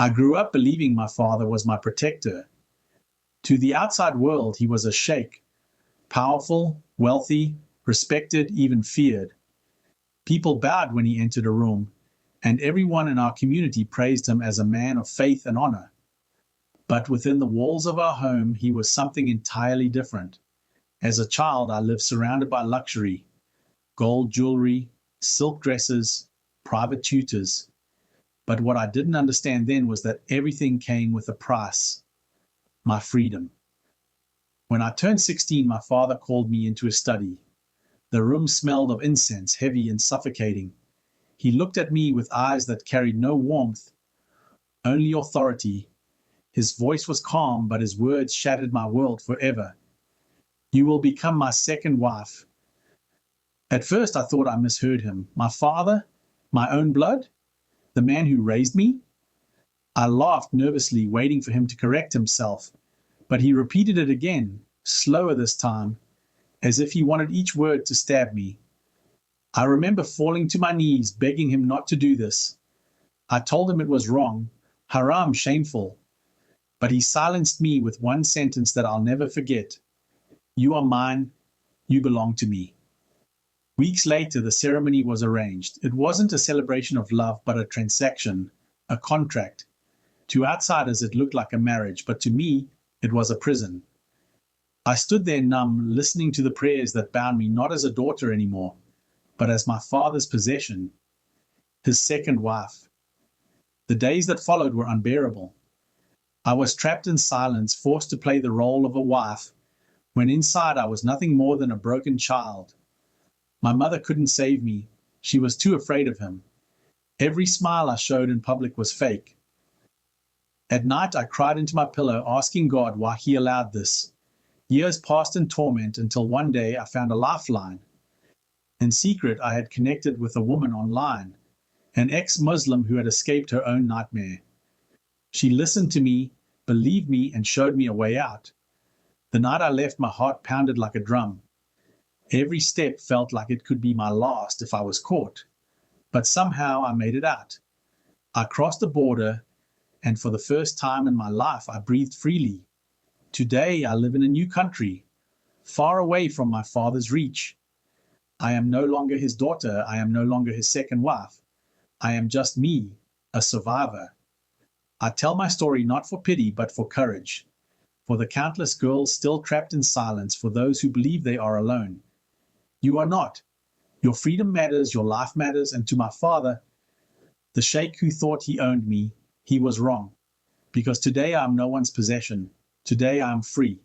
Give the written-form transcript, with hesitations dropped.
I grew up believing my father was my protector. To the outside world, he was a sheikh, powerful, wealthy, respected, even feared. People bowed when he entered a room, and everyone in our community praised him as a man of faith and honor. But within the walls of our home, he was something entirely different. As a child, I lived surrounded by luxury, gold jewelry, silk dresses, private tutors. But what I didn't understand then was that everything came with a price: my freedom. When I turned 16, my father called me into his study. The room smelled of incense, heavy and suffocating. He looked at me with eyes that carried no warmth, only authority. His voice was calm, but his words shattered my world forever. "You will become my second wife." At first I thought I misheard him. My father? My own blood? The man who raised me? I laughed nervously, waiting for him to correct himself. But he repeated it again, slower this time, as if he wanted each word to stab me. I remember falling to my knees, begging him not to do this. I told him it was wrong, haram, shameful. But he silenced me with one sentence that I'll never forget: "You are mine, you belong to me." Weeks later, the ceremony was arranged. It wasn't a celebration of love, but a transaction, a contract. To outsiders, it looked like a marriage, but to me, it was a prison. I stood there numb, listening to the prayers that bound me not as a daughter anymore, but as my father's possession, his second wife. The days that followed were unbearable. I was trapped in silence, forced to play the role of a wife, when inside I was nothing more than a broken child. My mother couldn't save me. She was too afraid of him. Every smile I showed in public was fake. At night I cried into my pillow, asking God why he allowed this. Years passed in torment until one day I found a lifeline. In secret, I had connected with a woman online, an ex-Muslim who had escaped her own nightmare. She listened to me, believed me, and showed me a way out. The night I left, my heart pounded like a drum. Every step felt like it could be my last if I was caught. But somehow I made it out. I crossed the border, and for the first time in my life, I breathed freely. Today, I live in a new country, far away from my father's reach. I am no longer his daughter. I am no longer his second wife. I am just me, a survivor. I tell my story not for pity, but for courage. For the countless girls still trapped in silence, for those who believe they are alone. You are not. Your freedom matters, your life matters, and to my father, the sheikh who thought he owned me, he was wrong. Because today I am no one's possession. Today I am free.